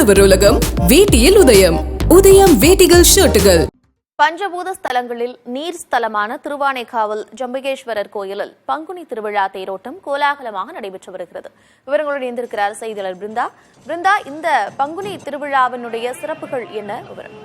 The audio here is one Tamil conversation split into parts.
ஆடவர் உலகம் வேட்டியில் உதயம். உதயம் வேட்டிகள் ஷர்ட்டுகள். பஞ்சபூத ஸ்தலங்களில் நீர் ஸ்தலமான திருவானைக்காவல் ஜம்புகேஸ்வரர் கோயிலில் பங்குனி திருவிழா தேரோட்டம் கோலாகலமாக நடைபெற்று வருகிறது. விவரங்களுடன் இணைந்திருக்கிறார் செய்தியாளர் பிருந்தா. இந்த பங்குனி திருவிழாவினுடைய சிறப்புகள் என்ன விவரம்?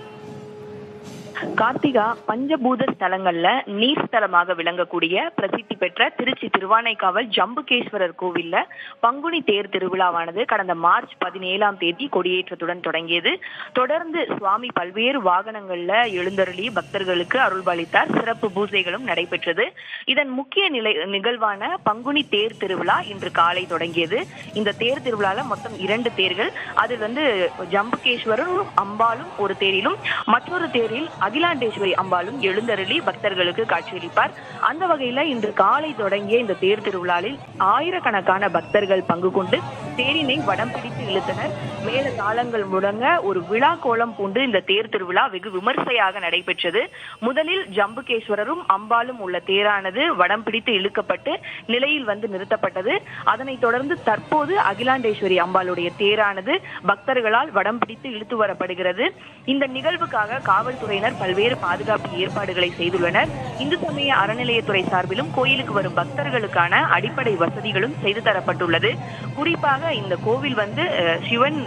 கார்த்திகா, பஞ்சபூத ஸ்தலங்கள்ல நீர் ஸ்தலமாக விளங்கக்கூடிய பிரசித்தி பெற்ற திருச்சி திருவானைக்காவல் ஜம்புகேஸ்வரர் கோவில்ல பங்குனி தேர் திருவிழாவானது கடந்த மார்ச் 17ஆம் தேதி கொடியேற்றத்துடன் தொடங்கியது. தொடர்ந்து சுவாமி பல்வேறு வாகனங்கள்ல எழுந்தருளி பக்தர்களுக்கு அருள்பாலித்தார். சிறப்பு பூஜைகளும் நடைபெற்றது. இதன் முக்கிய நிகழ்வான பங்குனி தேர் திருவிழா இன்று காலை தொடங்கியது. இந்த தேர் திருவிழால மொத்தம் 2 தேர்கள், அதில் ஜம்புகேஸ்வரரும் அம்பாலும் ஒரு தேரிலும், மற்றொரு தேரில் அகிலாண்டேஸ்வரி அம்பாலும் எழுந்தருளி பக்தர்களுக்கு காட்சியளிப்பார். அந்த வகையில இன்று காலை தொடங்கிய இந்த தேர் திருவிழாவில் ஆயிரக்கணக்கான பக்தர்கள் பங்கு கொண்டு தேரினை வடம் பிடித்து இழுத்தனர். மேல தாளங்கள் முழங்க ஒரு விழா கோலம் பூண்டு இந்த தேர் திருவிழா வெகு விமர்சையாக நடைபெற்றது. முதலில் ஜம்புகேஸ்வரரும் அம்பாலும் உள்ள தேரானது வடம் பிடித்து இழுக்கப்பட்டு நிலையில் நிறுத்தப்பட்டது. அதனைத் தொடர்ந்து தற்போது அகிலாண்டேஸ்வரி அம்பாளுடைய தேரானது பக்தர்களால் வடம் பிடித்து இழுத்து வரப்படுகிறது. இந்த நிகழ்வுக்காக காவல்துறையினர் பல்வேறு பாதுகாப்பு ஏற்பாடுகளை செய்துள்ளனர். இந்து சமய அறநிலையத்துறை சார்பிலும் கோயிலுக்கு வரும் பக்தர்களுக்கான அடிப்படை வசதிகளும் செய்து தரப்பட்டுள்ளது. குறிப்பாக இந்த கோவில் சிவன்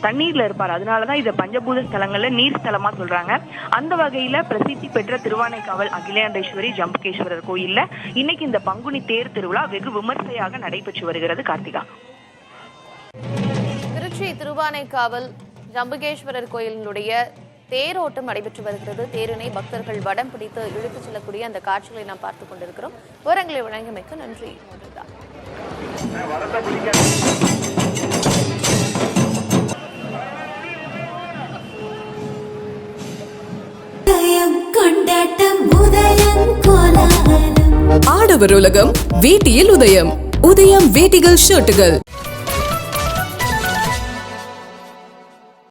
தண்ணீர்ல இருப்பார். அதனாலதான் இதை பஞ்சபூத ஸ்தலங்கள்ல நீர் ஸ்தலமா சொல்றாங்க. அந்த வகையில பிரசித்தி பெற்ற திருவானைக்காவல் அகிலாண்டேஸ்வரி ஜம்புகேஸ்வரர் கோயில்ல இன்னைக்கு இந்த பங்குனி தேர் திருவிழா வெகு விமர்சையாக நடைபெற்று வருகிறது. கார்த்திகா, திருச்சி திருவானைக்காவல் ஜம்புகேஸ்வரர் கோயிலினுடைய தேரோட்டம் நடைபெற்று வருகிறது. தேரினை பக்தர்கள் வடம் பிடித்து இழுத்துச் செல்லக்கூடிய அந்த காட்சிகளை நாம் பார்த்துக் கொண்டிருக்கிறோம். விவரங்களை வழங்கியமைக்கு நன்றி. ஆடவர் உலகம் வேட்டியில் உதயம். உதயம் வேட்டிகள் ஷர்ட்டுகள்.